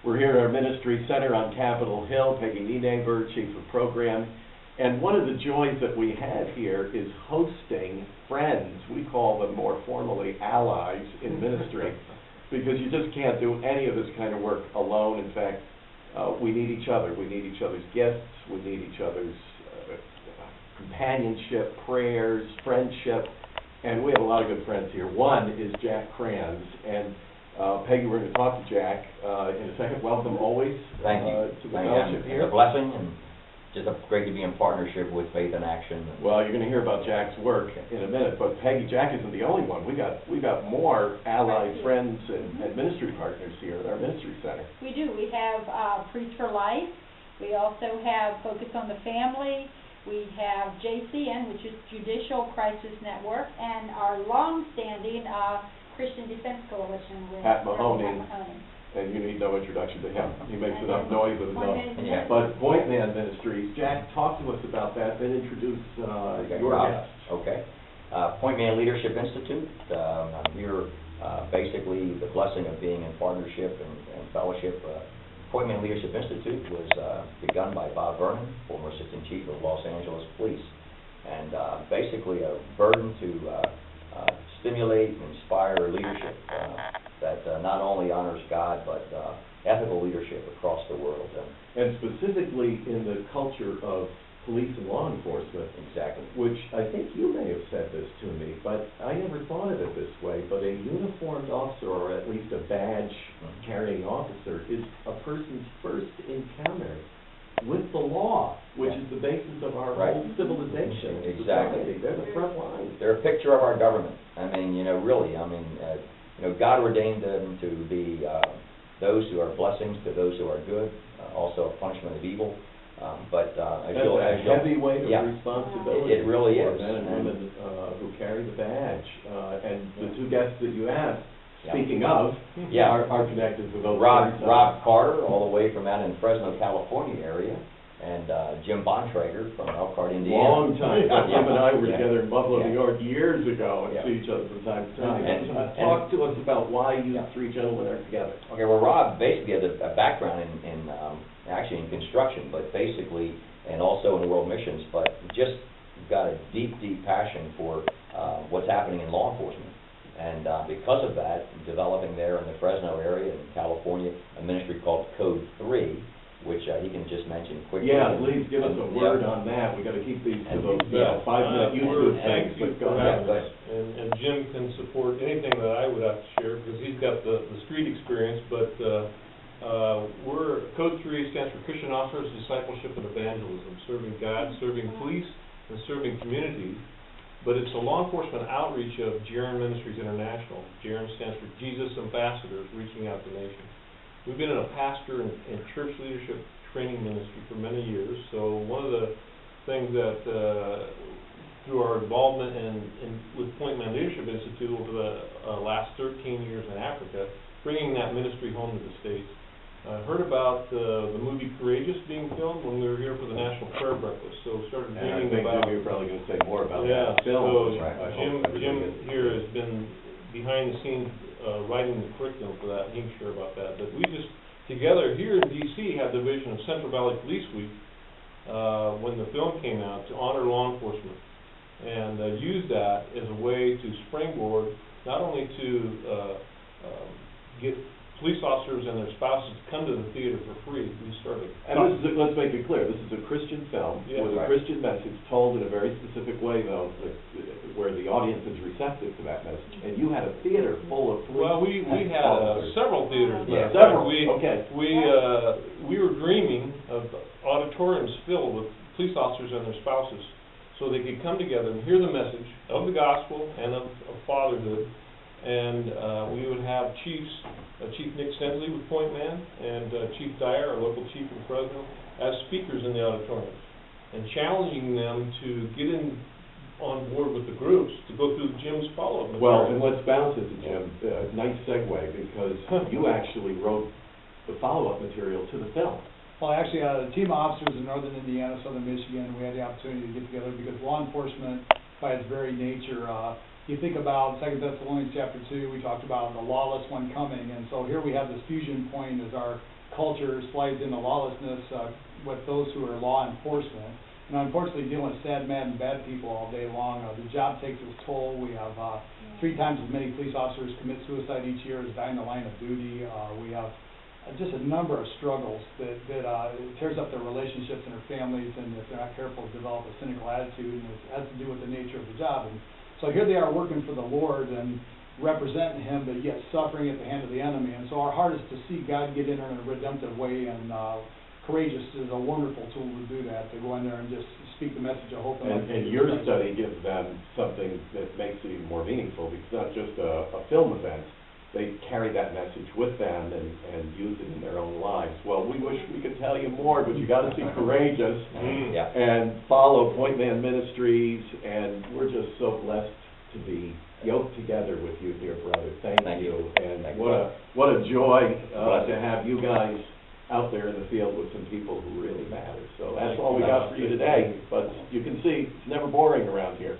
We're here at our ministry center on Capitol Hill. Peggy Nienaber, Chief of Program. And one of the joys that we have here is hosting friends. We call them more formally allies in ministry, because you just can't do any of this kind of work alone. In fact, we need each other. We need each other's gifts. We need each other's companionship, prayers, friendship. And we have a lot of good friends here. One is Jack Kranz. And Peggy, we're going to talk to Jack in a second. Welcome always Thank you. To the fellowship here. It's a blessing, and just great to be in partnership with Faith in Action. Well, you're going to hear about Jack's work in a minute, but Peggy, Jack isn't the only one. We got more allied friends and ministry partners here at our ministry center. We do. We have Priest for Life. We also have Focus on the Family. We have JCN, which is Judicial Crisis Network, and our long-standing Christian Defense Coalition with Pat Mahoney. Pat Mahoney. And you need no introduction to him. He makes enough noise with his own. Yeah. But Point Man Ministries, Jack, talk to us about that, then introduce your guest. Okay. Point Man Leadership Institute. I'm here basically the blessing of being in partnership and fellowship. Point Man Leadership Institute was begun by Bob Vernon, former Assistant Chief of Los Angeles Police, and basically a burden to stimulate and inspire leadership that not only honors God, but ethical leadership across the world. And specifically in the culture of police and law enforcement. Exactly. Which I think you may have said this to me, but I never thought of it this way. But a uniformed officer, or at least a badge-carrying officer, is a person's first encounter with the law, which is the basis of our whole civilization. Exactly. They're the front line. They're a picture of our government. I mean, really, God ordained them to be those who are blessings to those who are good, also a punishment of evil. But that's a heavy weight of responsibility. It really is. For men and women who carry the badge. And the two guests that you have, speaking of, are connected to those. Rob Carter, all the way from out in Fresno, California area, and Jim Bontrager from Elkhart, Indiana. Long time. Jim and I were together in Buffalo, New York years ago, and see each other from time to time. Talk to us about why you three gentlemen are together. Okay, well, Rob basically has a background in actually in construction, but basically, and also in world missions, but just got a deep passion for what's happening in law enforcement. And because of that, developing there in the Fresno area in California, a ministry called Code 3, which he can just mention quickly. Yeah, please give us a word on that. We've got to keep these to those 5-minute YouTube things. Thank you for having us. And Jim can support anything that I would have to share, because he's got the street experience, but Code 3 stands for Christian Officers, Discipleship, and Evangelism, serving God, serving police, and serving communities. But it's a law enforcement outreach of JARN Ministries International. JARN stands for Jesus Ambassadors, reaching out to nations. We've been in a pastor and church leadership training ministry for many years. So one of the things that, through our involvement with Point Man Leadership Institute over the last 13 years in Africa, bringing that ministry home to the States. I heard about the movie Courageous being filmed when we were here for the National Prayer Breakfast, so started reading about... Jim, you're probably going to say more about that film. So Jim here has been behind the scenes writing the curriculum for that. He can share about that. But we just, together here in D.C., had the vision of Central Valley Police Week when the film came out to honor law enforcement, and use that as a way to springboard not only to get police officers and their spouses to come to the theater for free. We started. And let's make it clear, this is a Christian film with a Christian message told in a very specific way, though, where the audience is receptive to that message. And you had a theater full of police. Well, we had several theaters. Yeah, several. We were dreaming of auditoriums filled with police officers and their spouses, so they could come together and hear the message of the gospel and of fatherhood. And we would have chiefs, Chief Nick Sensley with Point Man, and Chief Dyer, our local chief in Fresno, as speakers in the auditorium, and challenging them to get on board with the groups to go through Jim's follow-up material. Well, and let's bounce into Jim. Nice segue, because you actually wrote the follow-up material to the film. Well, actually, a team of officers in northern Indiana, southern Michigan, we had the opportunity to get together because law enforcement, by its very nature, you think about 2 Thessalonians chapter 2, we talked about the lawless one coming, and so here we have this fusion point as our culture slides into lawlessness, with those who are law enforcement. And unfortunately, dealing with sad, mad, and bad people all day long, the job takes its toll. We have, 3 times as many police officers commit suicide each year as die in the line of duty. We have just a number of struggles that tears up their relationships and their families, and if they're not careful, develop a cynical attitude, and it has to do with the nature of the job. And so here they are working for the Lord and representing Him, but yet suffering at the hand of the enemy. And so our heart is to see God get in a redemptive way, and Courageous is a wonderful tool to do that, to go in there and just speak the message of hope. And your study gives them something that makes it even more meaningful, because it's not just a film event. They carry that message with them and use it in their own lives. Well, we wish we could tell you more, but you got to see Courageous and follow Point Man Ministries, and we're just so blessed to be yoked together with you, dear brother. Thank you. And what a joy to have you guys out there in the field with some people who really matter. So that's all we got for you today, but you can see it's never boring around here.